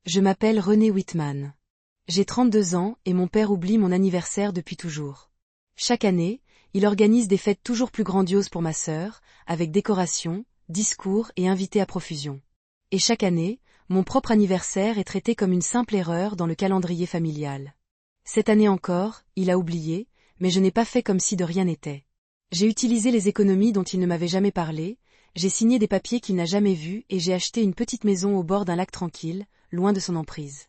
Je m'appelle René Whitman. J'ai 32 ans et mon père oublie mon anniversaire depuis toujours. Chaque année, il organise des fêtes toujours plus grandioses pour ma sœur, avec décorations, discours et invités à profusion. Et chaque année, mon propre anniversaire est traité comme une simple erreur dans le calendrier familial. Cette année encore, il a oublié, mais je n'ai pas fait comme si de rien n'était. J'ai utilisé les économies dont il ne m'avait jamais parlé, j'ai signé des papiers qu'il n'a jamais vus et j'ai acheté une petite maison au bord d'un lac tranquille, loin de son emprise.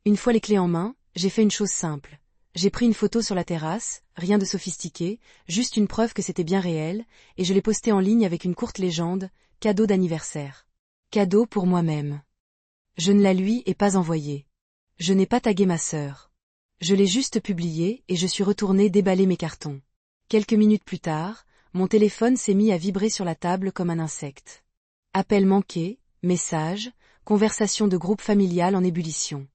Une fois les clés en main, j'ai fait une chose simple. J'ai pris une photo sur la terrasse, rien de sophistiqué, juste une preuve que c'était bien réel, et je l'ai postée en ligne avec une courte légende, cadeau d'anniversaire. Cadeau pour moi-même. Je ne la lui ai pas envoyée. Je n'ai pas tagué ma sœur. Je l'ai juste publié et je suis retourné déballer mes cartons. Quelques minutes plus tard, mon téléphone s'est mis à vibrer sur la table comme un insecte. Appel manqué, message, conversation de groupe familial en ébullition.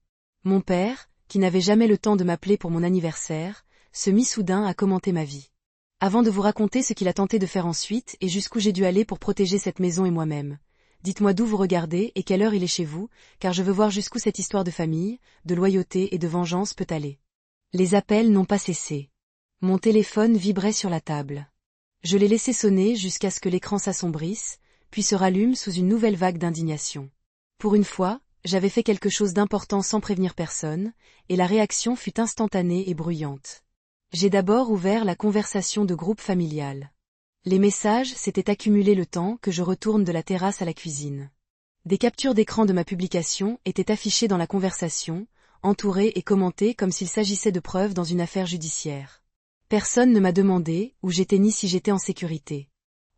Mon père, qui n'avait jamais le temps de m'appeler pour mon anniversaire, se mit soudain à commenter ma vie. Avant de vous raconter ce qu'il a tenté de faire ensuite et jusqu'où j'ai dû aller pour protéger cette maison et moi-même, dites-moi d'où vous regardez et quelle heure il est chez vous, car je veux voir jusqu'où cette histoire de famille, de loyauté et de vengeance peut aller. Les appels n'ont pas cessé. Mon téléphone vibrait sur la table. Je l'ai laissé sonner jusqu'à ce que l'écran s'assombrisse, puis se rallume sous une nouvelle vague d'indignation. Pour une fois, j'avais fait quelque chose d'important sans prévenir personne, et la réaction fut instantanée et bruyante. J'ai d'abord ouvert la conversation de groupe familial. Les messages s'étaient accumulés le temps que je retourne de la terrasse à la cuisine. Des captures d'écran de ma publication étaient affichées dans la conversation, entourées et commentées comme s'il s'agissait de preuves dans une affaire judiciaire. Personne ne m'a demandé où j'étais ni si j'étais en sécurité.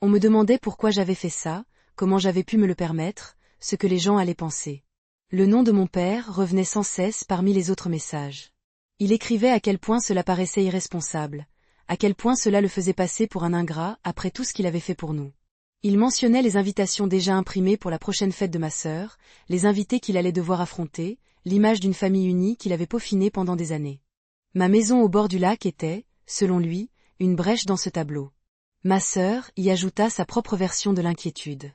On me demandait pourquoi j'avais fait ça, comment j'avais pu me le permettre, ce que les gens allaient penser. Le nom de mon père revenait sans cesse parmi les autres messages. Il écrivait à quel point cela paraissait irresponsable, à quel point cela le faisait passer pour un ingrat après tout ce qu'il avait fait pour nous. Il mentionnait les invitations déjà imprimées pour la prochaine fête de ma sœur, les invités qu'il allait devoir affronter, l'image d'une famille unie qu'il avait peaufinée pendant des années. Ma maison au bord du lac était, selon lui, une brèche dans ce tableau. Ma sœur y ajouta sa propre version de l'inquiétude.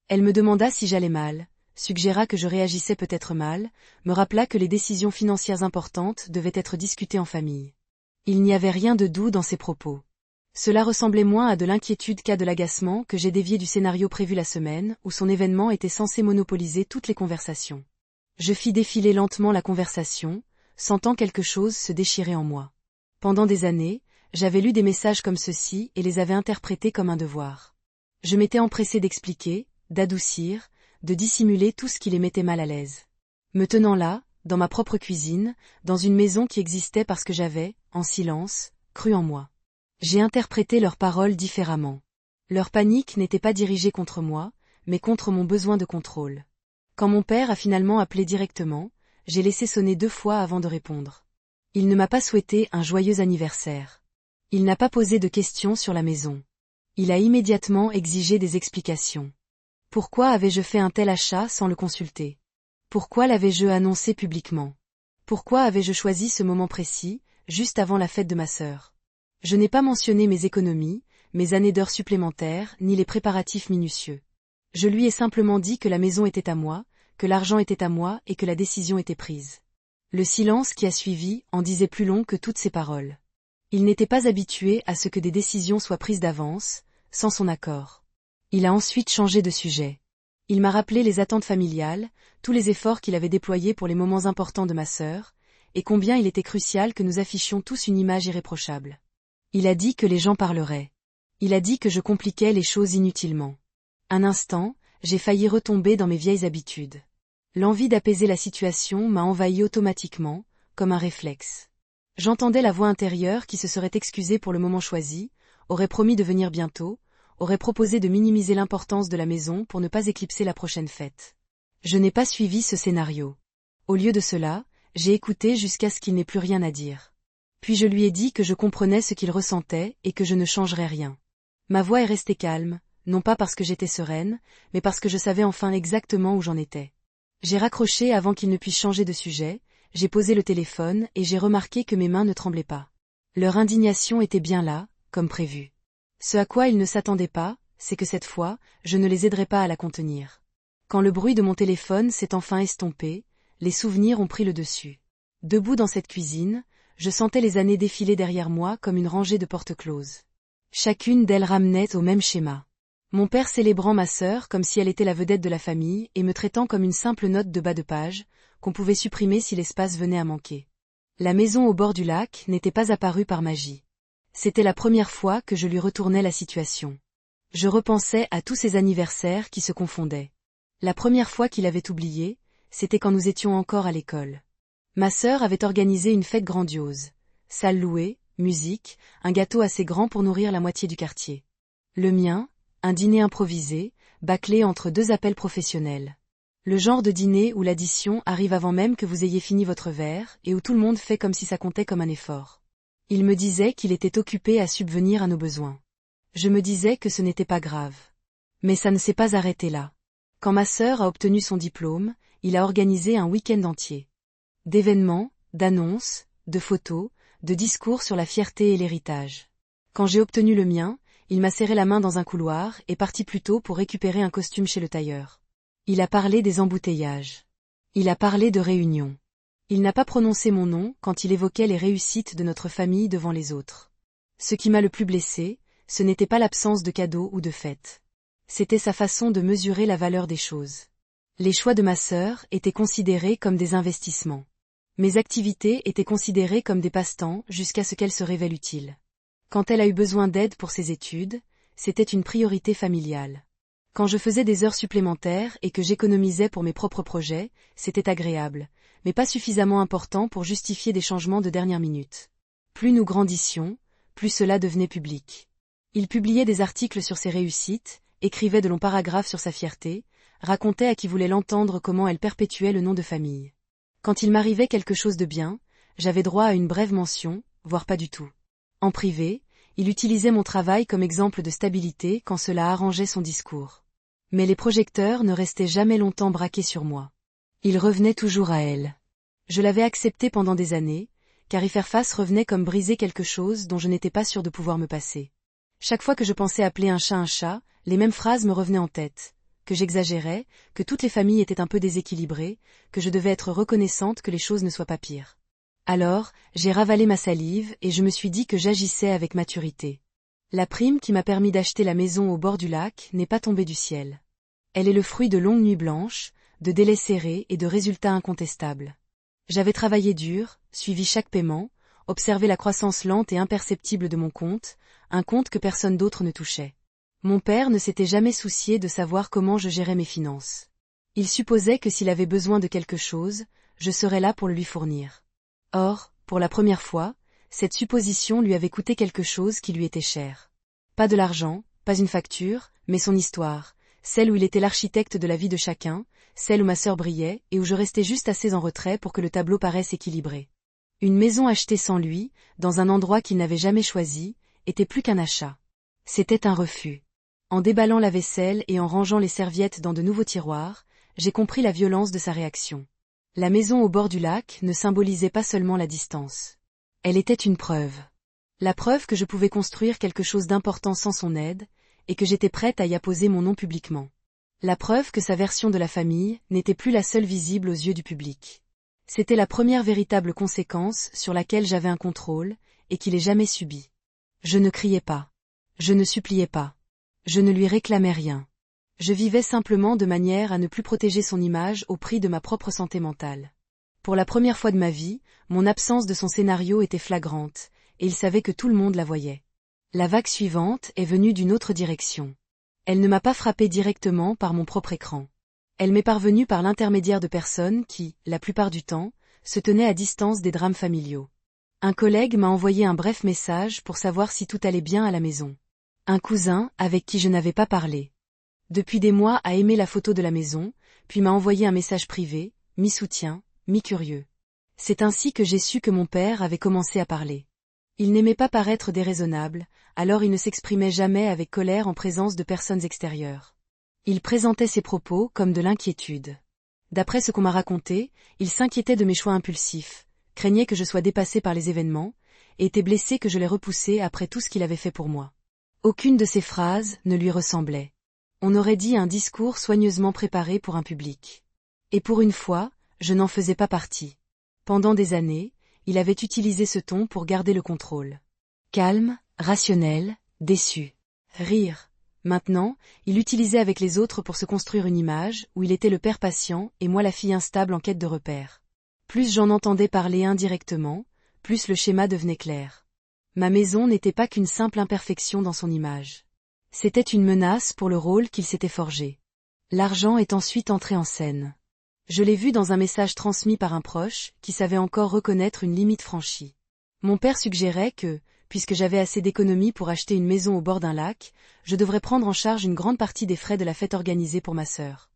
Elle me demanda si j'allais mal, suggéra que je réagissais peut-être mal, me rappela que les décisions financières importantes devaient être discutées en famille. Il n'y avait rien de doux dans ses propos. Cela ressemblait moins à de l'inquiétude qu'à de l'agacement que j'ai dévié du scénario prévu la semaine où son événement était censé monopoliser toutes les conversations. Je fis défiler lentement la conversation, sentant quelque chose se déchirer en moi. Pendant des années, j'avais lu des messages comme ceux-ci et les avais interprétés comme un devoir. Je m'étais empressé d'expliquer, d'adoucir, de dissimuler tout ce qui les mettait mal à l'aise. Me tenant là, dans ma propre cuisine, dans une maison qui existait parce que j'avais, en silence, cru en moi. J'ai interprété leurs paroles différemment. Leur panique n'était pas dirigée contre moi, mais contre mon besoin de contrôle. Quand mon père a finalement appelé directement, j'ai laissé sonner 2 fois avant de répondre. Il ne m'a pas souhaité un joyeux anniversaire. Il n'a pas posé de questions sur la maison. Il a immédiatement exigé des explications. Pourquoi avais-je fait un tel achat sans le consulter? Pourquoi l'avais-je annoncé publiquement? Pourquoi avais-je choisi ce moment précis, juste avant la fête de ma sœur? Je n'ai pas mentionné mes économies, mes années d'heures supplémentaires, ni les préparatifs minutieux. Je lui ai simplement dit que la maison était à moi, que l'argent était à moi et que la décision était prise. Le silence qui a suivi en disait plus long que toutes ses paroles. Il n'était pas habitué à ce que des décisions soient prises d'avance, sans son accord. Il a ensuite changé de sujet. Il m'a rappelé les attentes familiales, tous les efforts qu'il avait déployés pour les moments importants de ma sœur, et combien il était crucial que nous affichions tous une image irréprochable. Il a dit que les gens parleraient. Il a dit que je compliquais les choses inutilement. Un instant, j'ai failli retomber dans mes vieilles habitudes. L'envie d'apaiser la situation m'a envahi automatiquement, comme un réflexe. J'entendais la voix intérieure qui se serait excusée pour le moment choisi, aurait promis de venir bientôt, aurait proposé de minimiser l'importance de la maison pour ne pas éclipser la prochaine fête. Je n'ai pas suivi ce scénario. Au lieu de cela, j'ai écouté jusqu'à ce qu'il n'ait plus rien à dire. Puis je lui ai dit que je comprenais ce qu'il ressentait et que je ne changerais rien. Ma voix est restée calme, non pas parce que j'étais sereine, mais parce que je savais enfin exactement où j'en étais. J'ai raccroché avant qu'il ne puisse changer de sujet, j'ai posé le téléphone et j'ai remarqué que mes mains ne tremblaient pas. Leur indignation était bien là, comme prévu. Ce à quoi ils ne s'attendaient pas, c'est que cette fois, je ne les aiderais pas à la contenir. Quand le bruit de mon téléphone s'est enfin estompé, les souvenirs ont pris le dessus. Debout dans cette cuisine, je sentais les années défiler derrière moi comme une rangée de portes closes. Chacune d'elles ramenait au même schéma. Mon père célébrant ma sœur comme si elle était la vedette de la famille et me traitant comme une simple note de bas de page, qu'on pouvait supprimer si l'espace venait à manquer. La maison au bord du lac n'était pas apparue par magie. C'était la première fois que je lui retournais la situation. Je repensais à tous ces anniversaires qui se confondaient. La première fois qu'il avait oublié, c'était quand nous étions encore à l'école. Ma sœur avait organisé une fête grandiose. Salle louée, musique, un gâteau assez grand pour nourrir la moitié du quartier. Le mien, un dîner improvisé, bâclé entre 2 appels professionnels. Le genre de dîner où l'addition arrive avant même que vous ayez fini votre verre et où tout le monde fait comme si ça comptait comme un effort. Il me disait qu'il était occupé à subvenir à nos besoins. Je me disais que ce n'était pas grave. Mais ça ne s'est pas arrêté là. Quand ma sœur a obtenu son diplôme, il a organisé un week-end entier. D'événements, d'annonces, de photos, de discours sur la fierté et l'héritage. Quand j'ai obtenu le mien, il m'a serré la main dans un couloir et parti plus tôt pour récupérer un costume chez le tailleur. Il a parlé des embouteillages. Il a parlé de réunions. Il n'a pas prononcé mon nom quand il évoquait les réussites de notre famille devant les autres. Ce qui m'a le plus blessé, ce n'était pas l'absence de cadeaux ou de fêtes. C'était sa façon de mesurer la valeur des choses. Les choix de ma sœur étaient considérés comme des investissements. Mes activités étaient considérées comme des passe-temps jusqu'à ce qu'elles se révèlent utiles. Quand elle a eu besoin d'aide pour ses études, c'était une priorité familiale. Quand je faisais des heures supplémentaires et que j'économisais pour mes propres projets, c'était agréable, mais pas suffisamment important pour justifier des changements de dernière minute. Plus nous grandissions, plus cela devenait public. Il publiait des articles sur ses réussites, écrivait de longs paragraphes sur sa fierté, racontait à qui voulait l'entendre comment elle perpétuait le nom de famille. Quand il m'arrivait quelque chose de bien, j'avais droit à une brève mention, voire pas du tout. En privé, il utilisait mon travail comme exemple de stabilité quand cela arrangeait son discours. Mais les projecteurs ne restaient jamais longtemps braqués sur moi. Ils revenaient toujours à elle. Je l'avais accepté pendant des années, car y faire face revenait comme briser quelque chose dont je n'étais pas sûre de pouvoir me passer. Chaque fois que je pensais appeler un chat, les mêmes phrases me revenaient en tête. Que j'exagérais, que toutes les familles étaient un peu déséquilibrées, que je devais être reconnaissante que les choses ne soient pas pires. Alors, j'ai ravalé ma salive et je me suis dit que j'agissais avec maturité. La prime qui m'a permis d'acheter la maison au bord du lac n'est pas tombée du ciel. Elle est le fruit de longues nuits blanches, de délais serrés et de résultats incontestables. J'avais travaillé dur, suivi chaque paiement, observé la croissance lente et imperceptible de mon compte, un compte que personne d'autre ne touchait. Mon père ne s'était jamais soucié de savoir comment je gérais mes finances. Il supposait que s'il avait besoin de quelque chose, je serais là pour le lui fournir. Or, pour la première fois, cette supposition lui avait coûté quelque chose qui lui était cher. Pas de l'argent, pas une facture, mais son histoire, celle où il était l'architecte de la vie de chacun, celle où ma sœur brillait et où je restais juste assez en retrait pour que le tableau paraisse équilibré. Une maison achetée sans lui, dans un endroit qu'il n'avait jamais choisi, était plus qu'un achat. C'était un refus. En déballant la vaisselle et en rangeant les serviettes dans de nouveaux tiroirs, j'ai compris la violence de sa réaction. La maison au bord du lac ne symbolisait pas seulement la distance. Elle était une preuve. La preuve que je pouvais construire quelque chose d'important sans son aide, et que j'étais prête à y apposer mon nom publiquement. La preuve que sa version de la famille n'était plus la seule visible aux yeux du public. C'était la première véritable conséquence sur laquelle j'avais un contrôle, et qu'il n'ait jamais subi. Je ne criais pas. Je ne suppliais pas. Je ne lui réclamais rien. Je vivais simplement de manière à ne plus protéger son image au prix de ma propre santé mentale. Pour la première fois de ma vie, mon absence de son scénario était flagrante, et il savait que tout le monde la voyait. La vague suivante est venue d'une autre direction. Elle ne m'a pas frappé directement par mon propre écran. Elle m'est parvenue par l'intermédiaire de personnes qui, la plupart du temps, se tenaient à distance des drames familiaux. Un collègue m'a envoyé un bref message pour savoir si tout allait bien à la maison. Un cousin, avec qui je n'avais pas parlé. Depuis des mois a aimé la photo de la maison, puis m'a envoyé un message privé, mi-soutien, mi-curieux. C'est ainsi que j'ai su que mon père avait commencé à parler. Il n'aimait pas paraître déraisonnable, alors il ne s'exprimait jamais avec colère en présence de personnes extérieures. Il présentait ses propos comme de l'inquiétude. D'après ce qu'on m'a raconté, il s'inquiétait de mes choix impulsifs, craignait que je sois dépassée par les événements, et était blessé que je l'ai repoussé après tout ce qu'il avait fait pour moi. Aucune de ces phrases ne lui ressemblait. On aurait dit un discours soigneusement préparé pour un public. Et pour une fois, je n'en faisais pas partie. Pendant des années, il avait utilisé ce ton pour garder le contrôle. Calme, rationnel, déçu. Rire. Maintenant, il l'utilisait avec les autres pour se construire une image, où il était le père patient et moi la fille instable en quête de repères. Plus j'en entendais parler indirectement, plus le schéma devenait clair. Ma maison n'était pas qu'une simple imperfection dans son image. C'était une menace pour le rôle qu'il s'était forgé. L'argent est ensuite entré en scène. Je l'ai vu dans un message transmis par un proche, qui savait encore reconnaître une limite franchie. Mon père suggérait que, puisque j'avais assez d'économies pour acheter une maison au bord d'un lac, je devrais prendre en charge une grande partie des frais de la fête organisée pour ma sœur.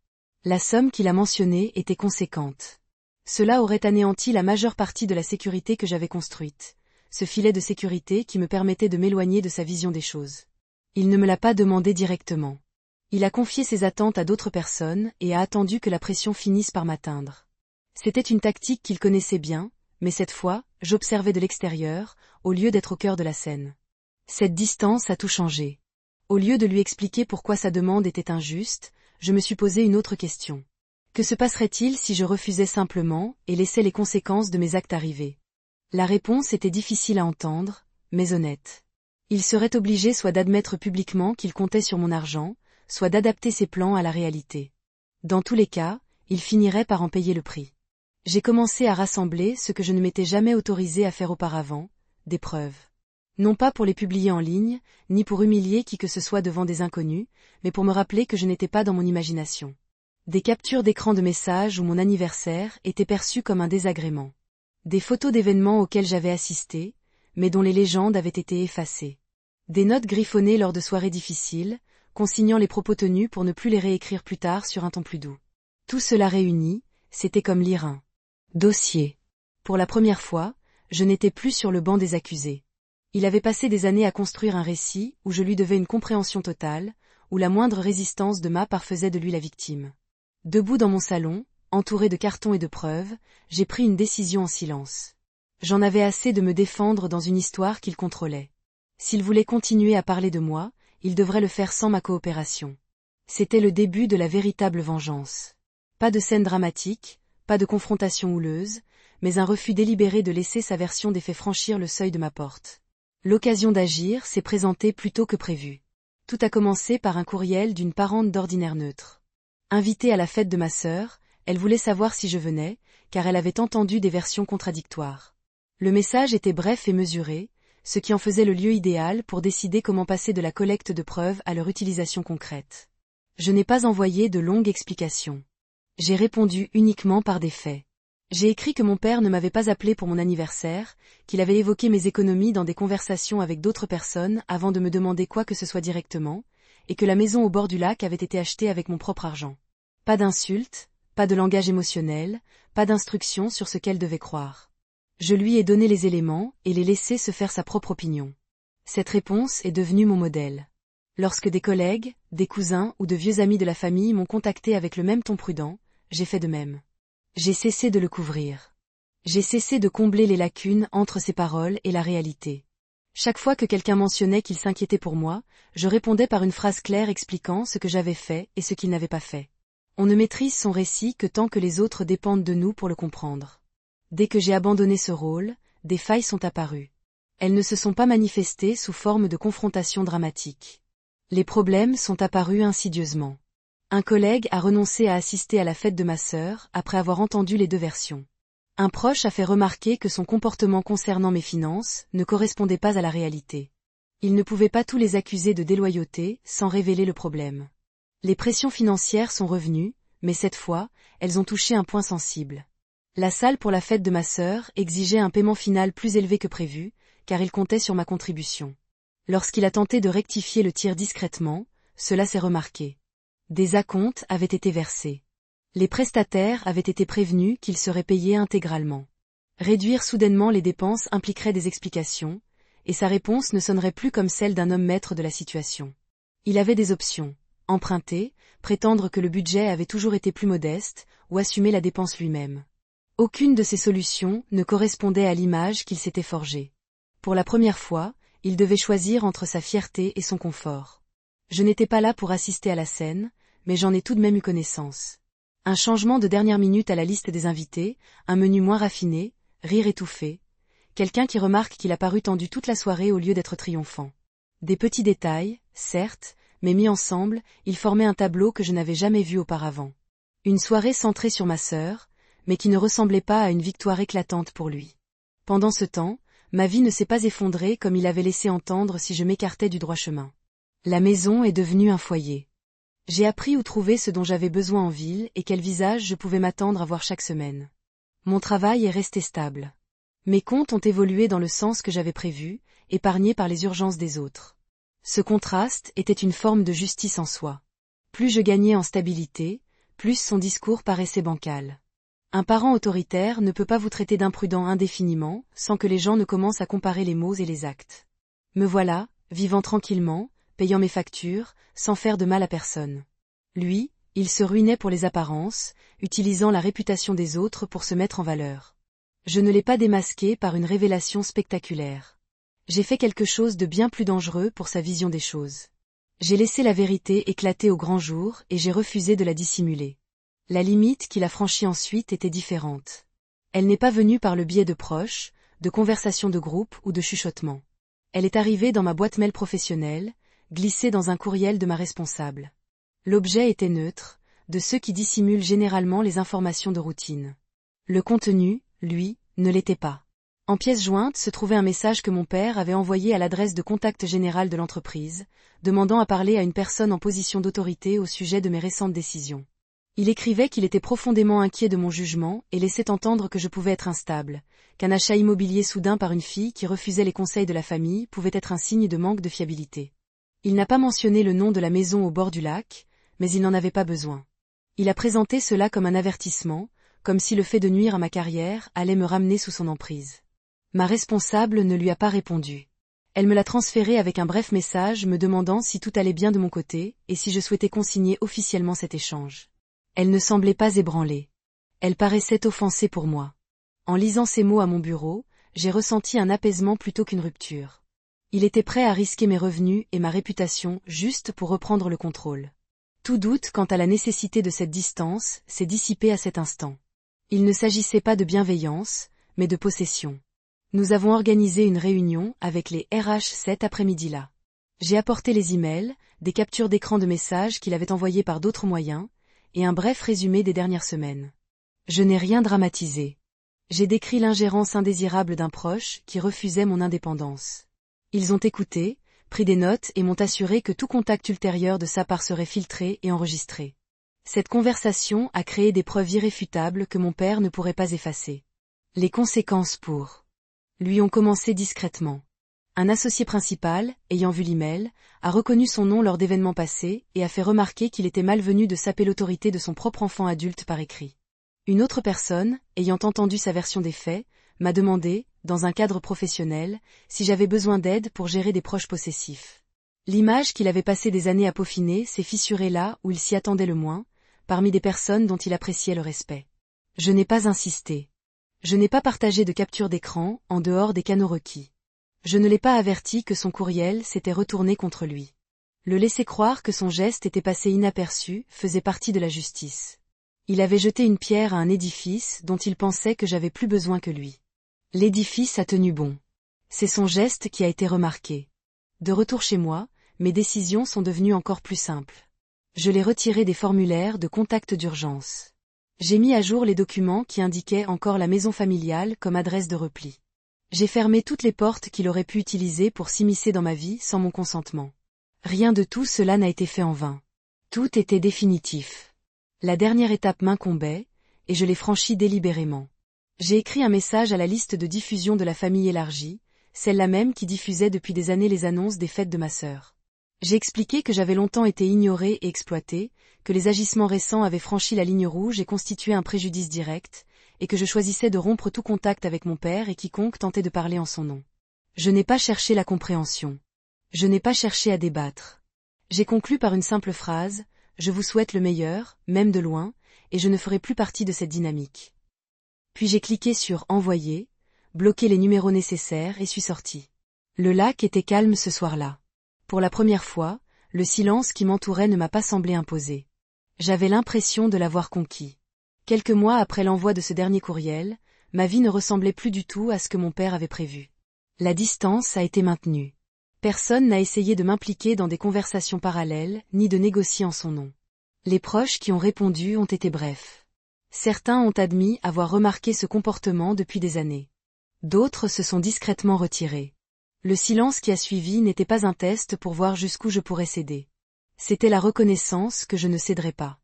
La somme qu'il a mentionnée était conséquente. Cela aurait anéanti la majeure partie de la sécurité que j'avais construite, ce filet de sécurité qui me permettait de m'éloigner de sa vision des choses. Il ne me l'a pas demandé directement. Il a confié ses attentes à d'autres personnes et a attendu que la pression finisse par m'atteindre. C'était une tactique qu'il connaissait bien, mais cette fois, j'observais de l'extérieur, au lieu d'être au cœur de la scène. Cette distance a tout changé. Au lieu de lui expliquer pourquoi sa demande était injuste, je me suis posé une autre question. Que se passerait-il si je refusais simplement et laissais les conséquences de mes actes arriver? La réponse était difficile à entendre, mais honnête. Il serait obligé soit d'admettre publiquement qu'il comptait sur mon argent, soit d'adapter ses plans à la réalité. Dans tous les cas, il finirait par en payer le prix. J'ai commencé à rassembler ce que je ne m'étais jamais autorisé à faire auparavant, des preuves. Non pas pour les publier en ligne, ni pour humilier qui que ce soit devant des inconnus, mais pour me rappeler que je n'étais pas dans mon imagination. Des captures d'écran de messages où mon anniversaire était perçu comme un désagrément. Des photos d'événements auxquels j'avais assisté, mais dont les légendes avaient été effacées. Des notes griffonnées lors de soirées difficiles, consignant les propos tenus pour ne plus les réécrire plus tard sur un ton plus doux. Tout cela réuni, c'était comme lire un dossier. Pour la première fois, je n'étais plus sur le banc des accusés. Il avait passé des années à construire un récit où je lui devais une compréhension totale, où la moindre résistance de ma part faisait de lui la victime. Debout dans mon salon, entouré de cartons et de preuves, j'ai pris une décision en silence. J'en avais assez de me défendre dans une histoire qu'il contrôlait. S'il voulait continuer à parler de moi, il devrait le faire sans ma coopération. C'était le début de la véritable vengeance. Pas de scène dramatique, pas de confrontation houleuse, mais un refus délibéré de laisser sa version des faits franchir le seuil de ma porte. L'occasion d'agir s'est présentée plus tôt que prévu. Tout a commencé par un courriel d'une parente d'ordinaire neutre. Invitée à la fête de ma sœur, elle voulait savoir si je venais, car elle avait entendu des versions contradictoires. Le message était bref et mesuré, ce qui en faisait le lieu idéal pour décider comment passer de la collecte de preuves à leur utilisation concrète. Je n'ai pas envoyé de longues explications. J'ai répondu uniquement par des faits. J'ai écrit que mon père ne m'avait pas appelé pour mon anniversaire, qu'il avait évoqué mes économies dans des conversations avec d'autres personnes avant de me demander quoi que ce soit directement, et que la maison au bord du lac avait été achetée avec mon propre argent. Pas d'insultes, pas de langage émotionnel, pas d'instructions sur ce qu'elle devait croire. Je lui ai donné les éléments et l'ai laissé se faire sa propre opinion. Cette réponse est devenue mon modèle. Lorsque des collègues, des cousins ou de vieux amis de la famille m'ont contacté avec le même ton prudent, j'ai fait de même. J'ai cessé de le couvrir. J'ai cessé de combler les lacunes entre ses paroles et la réalité. Chaque fois que quelqu'un mentionnait qu'il s'inquiétait pour moi, je répondais par une phrase claire expliquant ce que j'avais fait et ce qu'il n'avait pas fait. On ne maîtrise son récit que tant que les autres dépendent de nous pour le comprendre. Dès que j'ai abandonné ce rôle, des failles sont apparues. Elles ne se sont pas manifestées sous forme de confrontation dramatique. Les problèmes sont apparus insidieusement. Un collègue a renoncé à assister à la fête de ma sœur après avoir entendu les deux versions. Un proche a fait remarquer que son comportement concernant mes finances ne correspondait pas à la réalité. Il ne pouvait pas tous les accuser de déloyauté sans révéler le problème. Les pressions financières sont revenues, mais cette fois, elles ont touché un point sensible. La salle pour la fête de ma sœur exigeait un paiement final plus élevé que prévu, car il comptait sur ma contribution. Lorsqu'il a tenté de rectifier le tir discrètement, cela s'est remarqué. Des acomptes avaient été versés. Les prestataires avaient été prévenus qu'ils seraient payés intégralement. Réduire soudainement les dépenses impliquerait des explications, et sa réponse ne sonnerait plus comme celle d'un homme maître de la situation. Il avait des options: emprunter, prétendre que le budget avait toujours été plus modeste, ou assumer la dépense lui-même. Aucune de ces solutions ne correspondait à l'image qu'il s'était forgée. Pour la première fois, il devait choisir entre sa fierté et son confort. Je n'étais pas là pour assister à la scène, mais j'en ai tout de même eu connaissance. Un changement de dernière minute à la liste des invités, un menu moins raffiné, rire étouffé. Quelqu'un qui remarque qu'il a paru tendu toute la soirée au lieu d'être triomphant. Des petits détails, certes, mais mis ensemble, ils formaient un tableau que je n'avais jamais vu auparavant. Une soirée centrée sur ma sœur, mais qui ne ressemblait pas à une victoire éclatante pour lui. Pendant ce temps, ma vie ne s'est pas effondrée comme il avait laissé entendre si je m'écartais du droit chemin. La maison est devenue un foyer. J'ai appris où trouver ce dont j'avais besoin en ville et quel visage je pouvais m'attendre à voir chaque semaine. Mon travail est resté stable. Mes comptes ont évolué dans le sens que j'avais prévu, épargnés par les urgences des autres. Ce contraste était une forme de justice en soi. Plus je gagnais en stabilité, plus son discours paraissait bancal. Un parent autoritaire ne peut pas vous traiter d'imprudent indéfiniment, sans que les gens ne commencent à comparer les mots et les actes. Me voilà, vivant tranquillement, payant mes factures, sans faire de mal à personne. Lui, il se ruinait pour les apparences, utilisant la réputation des autres pour se mettre en valeur. Je ne l'ai pas démasqué par une révélation spectaculaire. J'ai fait quelque chose de bien plus dangereux pour sa vision des choses. J'ai laissé la vérité éclater au grand jour et j'ai refusé de la dissimuler. La limite qu'il a franchie ensuite était différente. Elle n'est pas venue par le biais de proches, de conversations de groupe ou de chuchotements. Elle est arrivée dans ma boîte mail professionnelle, glissée dans un courriel de ma responsable. L'objet était neutre, de ceux qui dissimulent généralement les informations de routine. Le contenu, lui, ne l'était pas. En pièce jointe se trouvait un message que mon père avait envoyé à l'adresse de contact général de l'entreprise, demandant à parler à une personne en position d'autorité au sujet de mes récentes décisions. Il écrivait qu'il était profondément inquiet de mon jugement et laissait entendre que je pouvais être instable, qu'un achat immobilier soudain par une fille qui refusait les conseils de la famille pouvait être un signe de manque de fiabilité. Il n'a pas mentionné le nom de la maison au bord du lac, mais il n'en avait pas besoin. Il a présenté cela comme un avertissement, comme si le fait de nuire à ma carrière allait me ramener sous son emprise. Ma responsable ne lui a pas répondu. Elle me l'a transféré avec un bref message me demandant si tout allait bien de mon côté et si je souhaitais consigner officiellement cet échange. Elle ne semblait pas ébranlée. Elle paraissait offensée pour moi. En lisant ces mots à mon bureau, j'ai ressenti un apaisement plutôt qu'une rupture. Il était prêt à risquer mes revenus et ma réputation juste pour reprendre le contrôle. Tout doute quant à la nécessité de cette distance s'est dissipé à cet instant. Il ne s'agissait pas de bienveillance, mais de possession. Nous avons organisé une réunion avec les RH cet après-midi-là. J'ai apporté les emails, des captures d'écran de messages qu'il avait envoyés par d'autres moyens, et un bref résumé des dernières semaines. Je n'ai rien dramatisé. J'ai décrit l'ingérence indésirable d'un proche qui refusait mon indépendance. Ils ont écouté, pris des notes et m'ont assuré que tout contact ultérieur de sa part serait filtré et enregistré. Cette conversation a créé des preuves irréfutables que mon père ne pourrait pas effacer. Les conséquences pour lui ont commencé discrètement. Un associé principal, ayant vu l'email, a reconnu son nom lors d'événements passés et a fait remarquer qu'il était malvenu de saper l'autorité de son propre enfant adulte par écrit. Une autre personne, ayant entendu sa version des faits, m'a demandé, dans un cadre professionnel, si j'avais besoin d'aide pour gérer des proches possessifs. L'image qu'il avait passé des années à peaufiner s'est fissurée là où il s'y attendait le moins, parmi des personnes dont il appréciait le respect. Je n'ai pas insisté. Je n'ai pas partagé de capture d'écran en dehors des canaux requis. Je ne l'ai pas averti que son courriel s'était retourné contre lui. Le laisser croire que son geste était passé inaperçu faisait partie de la justice. Il avait jeté une pierre à un édifice dont il pensait que j'avais plus besoin que lui. L'édifice a tenu bon. C'est son geste qui a été remarqué. De retour chez moi, mes décisions sont devenues encore plus simples. Je l'ai retiré des formulaires de contact d'urgence. J'ai mis à jour les documents qui indiquaient encore la maison familiale comme adresse de repli. J'ai fermé toutes les portes qu'il aurait pu utiliser pour s'immiscer dans ma vie sans mon consentement. Rien de tout cela n'a été fait en vain. Tout était définitif. La dernière étape m'incombait, et je l'ai franchie délibérément. J'ai écrit un message à la liste de diffusion de la famille élargie, celle-là même qui diffusait depuis des années les annonces des fêtes de ma sœur. J'ai expliqué que j'avais longtemps été ignorée et exploitée, que les agissements récents avaient franchi la ligne rouge et constitué un préjudice direct, et que je choisissais de rompre tout contact avec mon père et quiconque tentait de parler en son nom. Je n'ai pas cherché la compréhension. Je n'ai pas cherché à débattre. J'ai conclu par une simple phrase, « Je vous souhaite le meilleur, même de loin, et je ne ferai plus partie de cette dynamique. » Puis j'ai cliqué sur « Envoyer », bloqué les numéros nécessaires et suis sorti. Le lac était calme ce soir-là. Pour la première fois, le silence qui m'entourait ne m'a pas semblé imposé. J'avais l'impression de l'avoir conquis. Quelques mois après l'envoi de ce dernier courriel, ma vie ne ressemblait plus du tout à ce que mon père avait prévu. La distance a été maintenue. Personne n'a essayé de m'impliquer dans des conversations parallèles, ni de négocier en son nom. Les proches qui ont répondu ont été brefs. Certains ont admis avoir remarqué ce comportement depuis des années. D'autres se sont discrètement retirés. Le silence qui a suivi n'était pas un test pour voir jusqu'où je pourrais céder. C'était la reconnaissance que je ne céderais pas.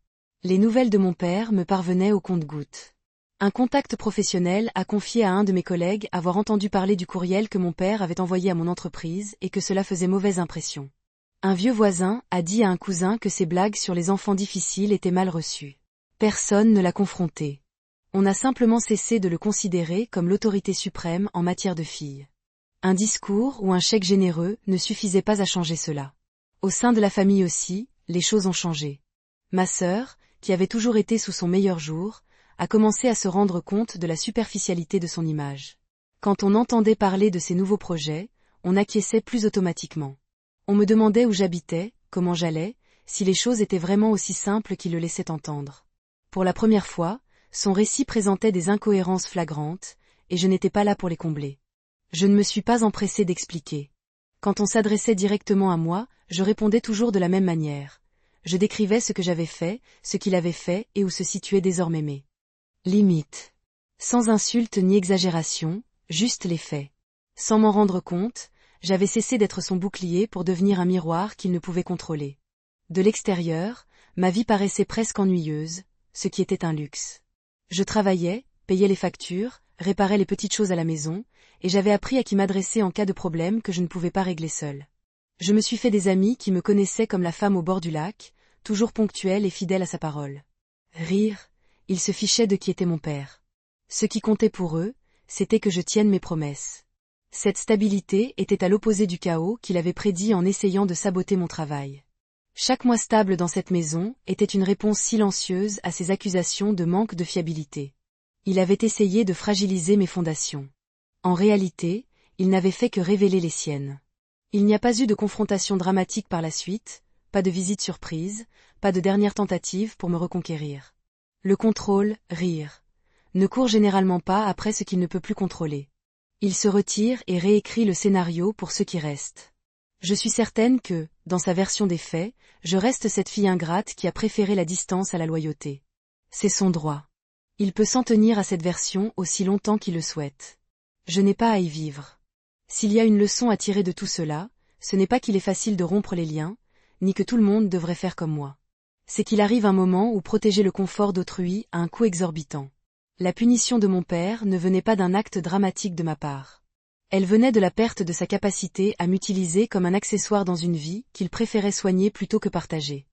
Les nouvelles de mon père me parvenaient au compte-gouttes. Un contact professionnel a confié à un de mes collègues avoir entendu parler du courriel que mon père avait envoyé à mon entreprise et que cela faisait mauvaise impression. Un vieux voisin a dit à un cousin que ses blagues sur les enfants difficiles étaient mal reçues. Personne ne l'a confronté. On a simplement cessé de le considérer comme l'autorité suprême en matière de filles. Un discours ou un chèque généreux ne suffisait pas à changer cela. Au sein de la famille aussi, les choses ont changé. Ma sœur, qui avait toujours été sous son meilleur jour, a commencé à se rendre compte de la superficialité de son image. Quand on entendait parler de ses nouveaux projets, on acquiesçait plus automatiquement. On me demandait où j'habitais, comment j'allais, si les choses étaient vraiment aussi simples qu'il le laissait entendre. Pour la première fois, son récit présentait des incohérences flagrantes, et je n'étais pas là pour les combler. Je ne me suis pas empressée d'expliquer. Quand on s'adressait directement à moi, je répondais toujours de la même manière. Je décrivais ce que j'avais fait, ce qu'il avait fait et où se situaient désormais mes limites. Sans insulte ni exagération, juste les faits. Sans m'en rendre compte, j'avais cessé d'être son bouclier pour devenir un miroir qu'il ne pouvait contrôler. De l'extérieur, ma vie paraissait presque ennuyeuse, ce qui était un luxe. Je travaillais, payais les factures, réparais les petites choses à la maison, et j'avais appris à qui m'adresser en cas de problème que je ne pouvais pas régler seule. Je me suis fait des amis qui me connaissaient comme la femme au bord du lac, toujours ponctuelle et fidèle à sa parole. Rire, ils se fichaient de qui était mon père. Ce qui comptait pour eux, c'était que je tienne mes promesses. Cette stabilité était à l'opposé du chaos qu'il avait prédit en essayant de saboter mon travail. Chaque mois stable dans cette maison était une réponse silencieuse à ses accusations de manque de fiabilité. Il avait essayé de fragiliser mes fondations. En réalité, il n'avait fait que révéler les siennes. Il n'y a pas eu de confrontation dramatique par la suite, pas de visite surprise, pas de dernière tentative pour me reconquérir. Le contrôle, rire, ne court généralement pas après ce qu'il ne peut plus contrôler. Il se retire et réécrit le scénario pour ceux qui restent. Je suis certaine que, dans sa version des faits, je reste cette fille ingrate qui a préféré la distance à la loyauté. C'est son droit. Il peut s'en tenir à cette version aussi longtemps qu'il le souhaite. Je n'ai pas à y vivre. S'il y a une leçon à tirer de tout cela, ce n'est pas qu'il est facile de rompre les liens, ni que tout le monde devrait faire comme moi. C'est qu'il arrive un moment où protéger le confort d'autrui a un coût exorbitant. La punition de mon père ne venait pas d'un acte dramatique de ma part. Elle venait de la perte de sa capacité à m'utiliser comme un accessoire dans une vie qu'il préférait soigner plutôt que partager.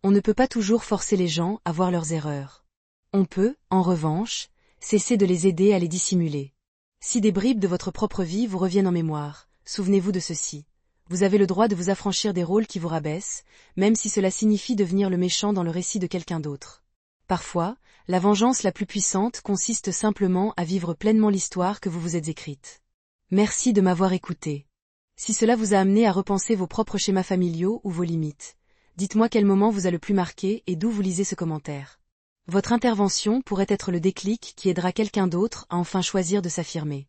On ne peut pas toujours forcer les gens à voir leurs erreurs. On peut, en revanche, cesser de les aider à les dissimuler. Si des bribes de votre propre vie vous reviennent en mémoire, souvenez-vous de ceci. Vous avez le droit de vous affranchir des rôles qui vous rabaissent, même si cela signifie devenir le méchant dans le récit de quelqu'un d'autre. Parfois, la vengeance la plus puissante consiste simplement à vivre pleinement l'histoire que vous vous êtes écrite. Merci de m'avoir écouté. Si cela vous a amené à repenser vos propres schémas familiaux ou vos limites, dites-moi quel moment vous a le plus marqué et d'où vous lisez ce commentaire. Votre intervention pourrait être le déclic qui aidera quelqu'un d'autre à enfin choisir de s'affirmer.